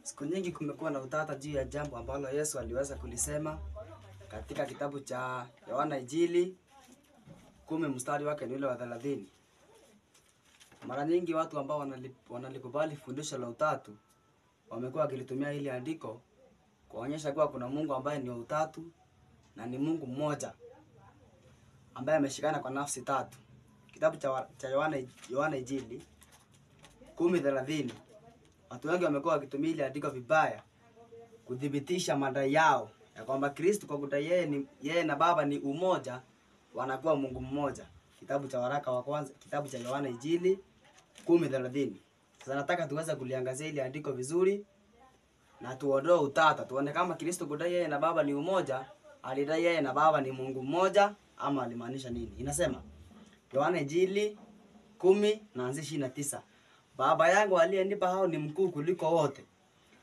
Siku nyingi kumekuwa na utata juu ya jambo ambalo Yesu aliweza kulisema katika kitabu cha Yohana Injili 10 mstari wake ni ule wa 30. Mara nyingi watu ambao wanalikubali fundisho la utatu wamekuwa wakilitumia hili andiko kuonyesha kuwa kuna Mungu ambaye ni utatu na ni Mungu mmoja ambaye ameshikana kwa nafsi tatu. Kitabu cha Yohana Injili 10:30. Watu wengi wamekuwa wakitumia hili andiko vibaya kudhibitisha madai yao ya kwamba Kristo kwa kudai yeye na Baba ni umoja, wanakuwa Mungu mmoja. Kitabu cha waraka wa kwanza, kitabu cha Yohana Injili 10:30. Sasa nataka tuweze kuliangazia hili andiko vizuri na tuondoe utata. Tuone kama Kristo kudai yeye na Baba ni umoja, alidai yeye na Baba ni Mungu mmoja ama alimaanisha nini? Inasema Yohana Injili 10:29. Baba yangu aliyenipa hao ni mkuu kuliko wote.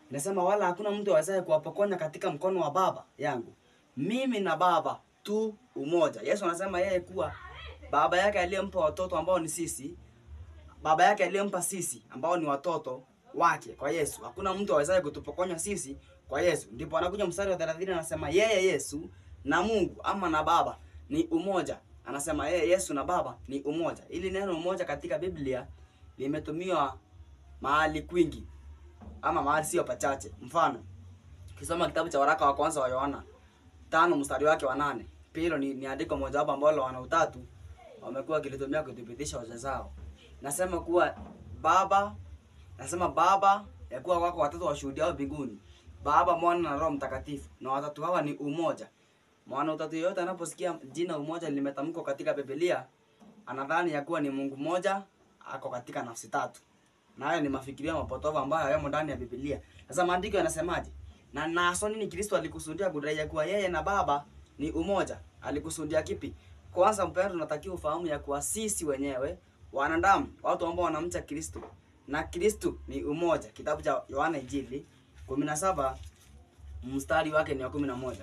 Inasema wala hakuna mtu awezaye kuwapokonya katika mkono wa Baba yangu. Mimi na Baba tu umoja. Yesu anasema yeye kuwa Baba yake aliyempa watoto ambao ni sisi, Baba yake aliyempa sisi ambao ni watoto wake kwa Yesu. Hakuna mtu awezaye kutupokonya sisi kwa Yesu. Ndipo anakuja mstari wa 30 anasema yeye Yesu na Mungu ama na Baba ni umoja. Anasema yeye Yesu na Baba ni umoja. Ili neno umoja katika Biblia limetumiwa mahali kwingi ama mahali sio pachache. Mfano, ukisoma kitabu cha waraka wa kwanza wa Yohana 5 mstari wake wa 8. Pilo ni andiko moja wapo ambalo wana utatu wamekuwa wakilitumia kudhibitisha hoja zao. Nasema kuwa Baba ya kuwa wako watatu washuhudiao mbinguni. Baba, Mwana na Roho Mtakatifu. Na watatu hawa ni umoja. Mwana utatu yote anaposikia jina umoja limetamkwa katika Biblia, anadhani ya kuwa ni Mungu mmoja ako katika nafsi tatu. Na hayo ni mafikirio mapotovu ambayo hayamo ndani ya Biblia. Sasa maandiko yanasemaje? Na naso nini Kristo alikusudia kudai kuwa yeye na Baba ni umoja? Alikusudia kipi? Kwanza mpendwa, tunatakiwa ufahamu ya kuwa sisi wenyewe wanadamu, watu ambao wanamcha Kristo na Kristo ni umoja. Kitabu cha Yohana Injili 17 mstari wake ni wa 11.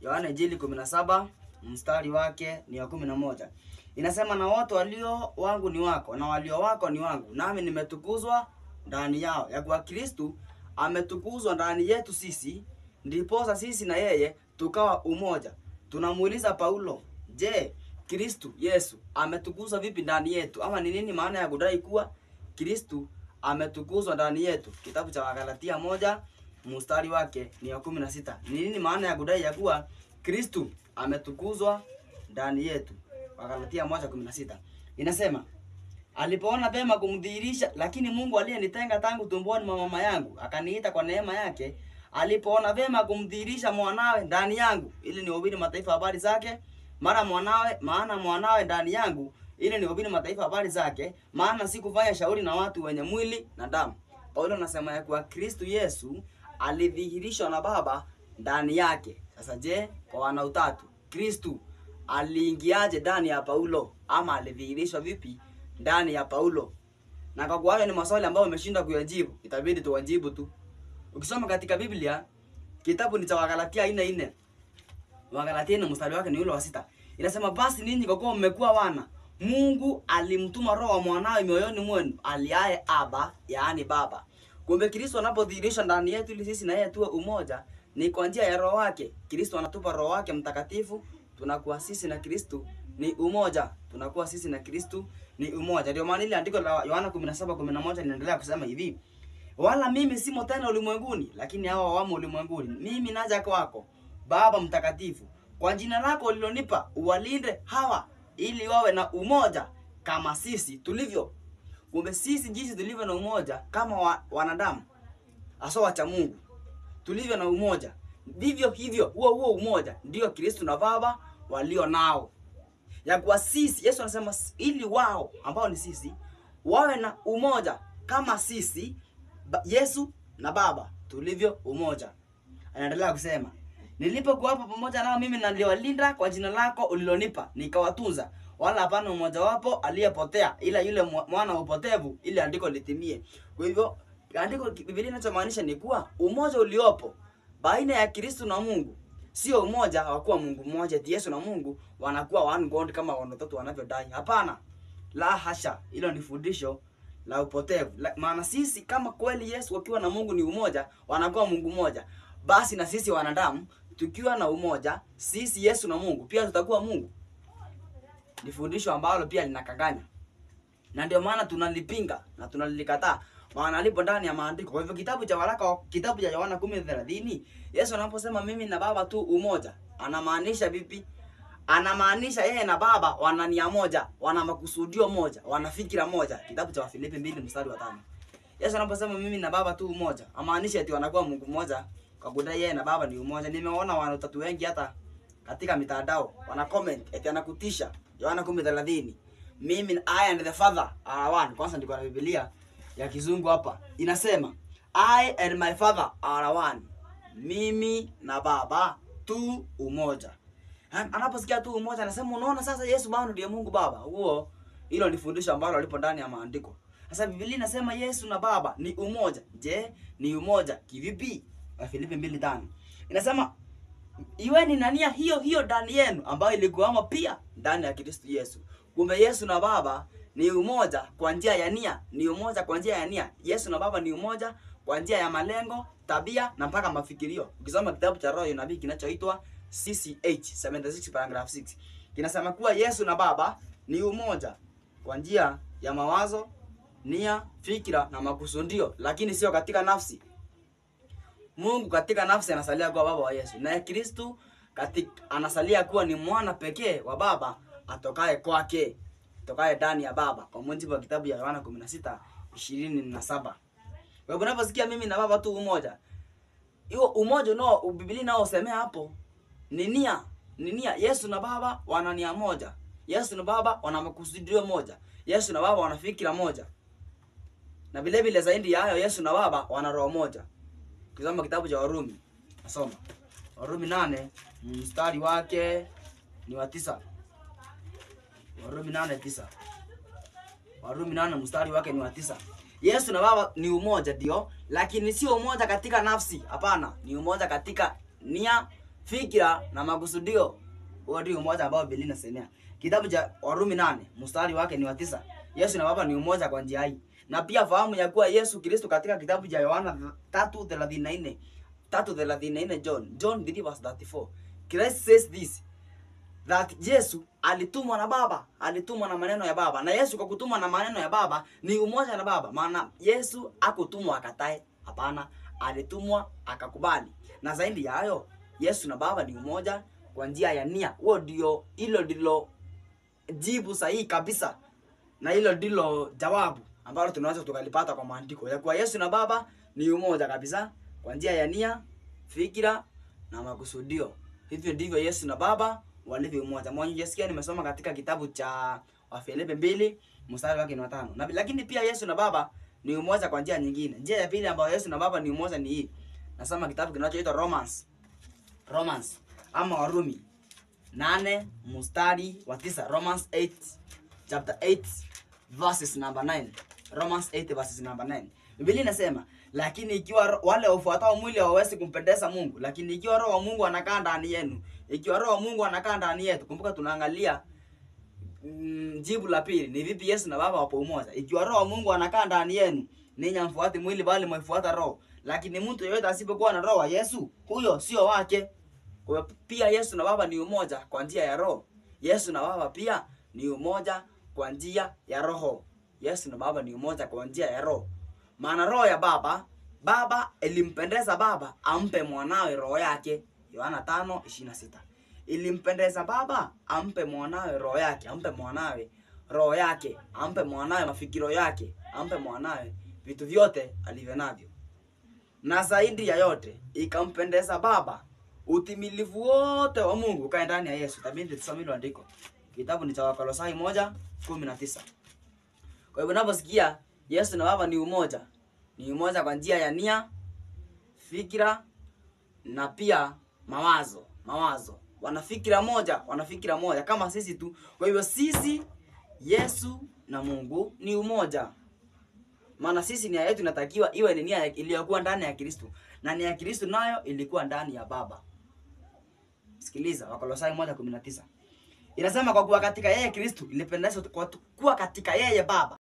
Yohana Injili 17 mstari wake ni wa 11. Inasema na wote walio wangu ni wako na walio wako ni wangu, nami nimetukuzwa ndani yao. Ya kuwa Kristo ametukuzwa ndani yetu sisi, ndipo sisi na yeye tukawa umoja. Tunamuuliza Paulo, je, Kristo Yesu ametukuzwa vipi ndani yetu? Ama ni nini maana ya kudai kuwa Kristo ametukuzwa ndani yetu? Kitabu cha Wagalatia 1 mstari wake ni wa 16. Ni nini maana ya kudai ya kuwa Kristo ametukuzwa ndani yetu? Wagalatia 1:16. Inasema alipoona vema kumdhihirisha, lakini Mungu aliyenitenga tangu tumboni mwa mama yangu akaniita kwa neema yake, alipoona vema kumdhihirisha mwanawe ndani yangu ili nihubiri mataifa habari zake. Maana mwanawe ndani yangu ili nihubiri mataifa habari zake, maana sikufanya shauri na watu wenye mwili na damu. Paulo anasema ya kuwa Kristo Yesu alidhihirishwa na Baba ndani yake. Sasa je, kwa wana utatu, Kristo aliingiaje ndani ya Paulo ama alidhihirishwa vipi ndani ya Paulo? Na kwa kuwa ni maswali ambayo umeshindwa kuyajibu, itabidi tuwajibu tu. Ukisoma katika Biblia, kitabu ni cha Wagalatia 4:4. Wagalatia 4 mstari wake ni ule wa 6. Inasema basi ninyi kwa kuwa mmekuwa wana, Mungu alimtuma roho wa mwanawe mioyoni mwenu, aliaye Aba, yaani Baba. Kumbe Kristo anapodhihirishwa ndani yetu ili sisi na yeye tuwe umoja, ni kwa njia ya roho wake. Kristo anatupa roho wake Mtakatifu, tunakuwa sisi na Kristo ni umoja. Tunakuwa sisi na Kristo ni umoja. Ndio maana ile andiko la Yohana 17:11 linaendelea kusema hivi: wala mimi simo tena ulimwenguni, lakini hao wamo ulimwenguni. Mimi naja kwako, Baba Mtakatifu, kwa jina lako ulilonipa, uwalinde hawa ili wawe na umoja kama sisi tulivyo. Kumbe sisi jinsi tulivyo na umoja kama wanadamu hasa wacha Mungu, tulivyo na umoja, vivyo hivyo huo umoja ndio Kristo na Baba walio nao. Ya kuwa sisi, Yesu anasema ili wao ambao ni sisi wawe na umoja kama sisi Yesu na Baba tulivyo umoja. Anaendelea kusema nilipokuwapo pamoja nao mimi naliwalinda kwa jina lako ulilonipa, nikawatunza, wala hapana mmoja wapo aliyepotea ila yule mwana upotevu, ili andiko litimie. Kwa hivyo andiko Biblia inachomaanisha ni kuwa umoja uliopo baina ya Kristo na Mungu sio umoja wa kuwa Mungu mmoja, Yesu na Mungu wanakuwa one God kama watoto wanavyodai. Hapana, la hasha, hilo ni fundisho la upotevu. Maana sisi kama kweli Yesu wakiwa na Mungu ni umoja, wanakuwa Mungu mmoja. Basi na sisi wanadamu tukiwa na umoja, sisi Yesu na Mungu pia tutakuwa Mungu. Ni fundisho ambalo pia linakanganya. Na ndio maana tunalipinga na tunalikataa. Maana lipo ndani ya maandiko. Kwa hivyo kitabu cha Yohana 10:30, Yesu anaposema mimi na Baba tu umoja, anamaanisha vipi? Anamaanisha yeye na Baba wana nia moja, wana makusudio moja, wana fikira moja. Kitabu cha Wafilipi 2:5. Yesu anaposema mimi na Baba tu umoja, amaanisha eti wanakuwa Mungu mmoja kwa kudai yeye na Baba ni umoja. Nimeona wana utatu wengi hata katika mitandao wana comment eti anakutisha. Yohana 10:30. Mimi I and the Father are one. Kwanza ndiko na Biblia ya kizungu hapa. Inasema I and my Father are one. Mimi na Baba tu umoja. Anaposikia tu umoja anasema unaona sasa Yesu bado ndiye Mungu Baba. Hilo ni fundisho ambalo lipo ndani ya maandiko. Sasa Biblia inasema Yesu na Baba ni umoja. Je, ni umoja kivipi? Wafilipi 2:5. Inasema iweni na nia hiyo hiyo ndani yenu ambayo ilikuwamo pia ndani ya Kristo Yesu. Kumbe Yesu na Baba ni umoja kwa njia ya nia, ni umoja kwa njia ya nia. Yesu na Baba ni umoja kwa njia ya malengo, tabia na mpaka mafikirio. Ukisoma kitabu cha Roho ya Nabii kinachoitwa CCH 76 paragraph 6, kinasema kuwa Yesu na Baba ni umoja kwa njia ya mawazo, nia, fikira na makusudio, lakini sio katika nafsi. Mungu katika nafsi anasalia kuwa Baba wa Yesu, na Kristo anasalia kuwa ni mwana pekee wa Baba atokaye kwake, atokaye ndani ya Baba, kwa mujibu wa kitabu ya Yohana 16:27. Kwa hivyo unaposikia mimi na Baba tu umoja, hiyo umoja nao Biblia nao usemea hapo ni nia. Ni nia. Yesu na Baba wana nia moja. Yesu na Baba wana makusudio moja. Yesu na Baba wana fikira moja. Na vile vile zaidi ya hayo Yesu na Baba wana roho moja. Ukisoma kitabu cha Warumi, nasoma Warumi 8 mstari wake ni wa 9. Warumi 8:9. Warumi 8 mstari wake ni wa 9. Yesu na Baba ni umoja ndio, lakini sio umoja katika nafsi. Hapana, ni umoja katika nia, fikira na makusudio. Huo ndio umoja ambao Biblia inasemea. Kitabu cha Warumi 8 mstari wake ni wa 9. Yesu na Baba ni umoja kwa njia hii. Na pia fahamu ya kuwa Yesu Kristo katika kitabu cha Yohana 3:34 John 3:34, Christ says this, that Yesu alitumwa na Baba, alitumwa na maneno ya Baba. Na Yesu kwa kutumwa na maneno ya Baba ni umoja na Baba. Maana Yesu hakutumwa akatae, hapana, alitumwa akakubali. Na zaidi ya hayo Yesu na Baba ni umoja kwa njia ya nia. Hilo ndilo jibu sahihi kabisa. Na hilo ndilo jawabu ambalo tunaweza tukalipata kwa maandiko ya kuwa Yesu na Baba ni umoja kabisa kwa njia ya nia, fikira na makusudio. Hivyo ndivyo Yesu na Baba walivyo umoja. Mwanjisikia nimesoma katika kitabu cha Wafilipi 2 mstari wake ni wa 5. Na lakini pia Yesu na Baba ni umoja kwa njia nyingine. Njia ya pili ambayo Yesu na Baba ni umoja ni hii. Nasoma kitabu kinachoitwa Romans ama Warumi 8 mstari wa 9. Romans 8 chapter 8 verses number 9. Romans 8 verses number 9. Biblia inasema, lakini ikiwa wale wafuatao mwili hawawezi kumpendeza Mungu, lakini ikiwa Roho wa Mungu anakaa ndani yenu, ikiwa Roho wa Mungu anakaa ndani yetu. Kumbuka tunaangalia jibu la pili ni vipi Yesu na Baba wapo umoja. Ikiwa Roho wa Mungu anakaa ndani yenu, ninyi hamfuati mwili bali mwafuata Roho. Lakini mtu yeyote asipokuwa na Roho wa Yesu, huyo sio wake. Kwa pia Yesu na Baba ni umoja kwa njia ya Roho. Yesu na Baba pia ni umoja kwa njia ya Roho. Yesu na Baba ni umoja kwa njia ya Roho. Maana Roho ya Baba ilimpendeza Baba ampe mwanawe roho yake. Yohana 5:26. Ilimpendeza Baba ampe mwanawe roho yake, ampe mwanawe roho yake, ampe mwanawe mafikiro yake, ampe mwanawe vitu vyote alivyo navyo. Na zaidi ya yote ikampendeza Baba utimilifu wote wa Mungu ukae ndani ya Yesu. Tabindi tusome hilo andiko. Kitabu ni cha Wakolosai 1:19. Kwa hivyo unaposikia Yesu na Baba ni umoja kwa njia ya nia, fikira na pia mawazo. Wana fikira moja kama sisi tu. Kwa hivyo sisi, Yesu na Mungu ni umoja. Maana sisi nia yetu inatakiwa iwe ni nia iliyokuwa ndani ya Kristo, na nia ya Kristo nayo ilikuwa ndani ya Baba. Sikiliza Wakolosai 1:19. Inasema kwa kuwa katika yeye Kristo ilipendeza kwa kuwa katika yeye Baba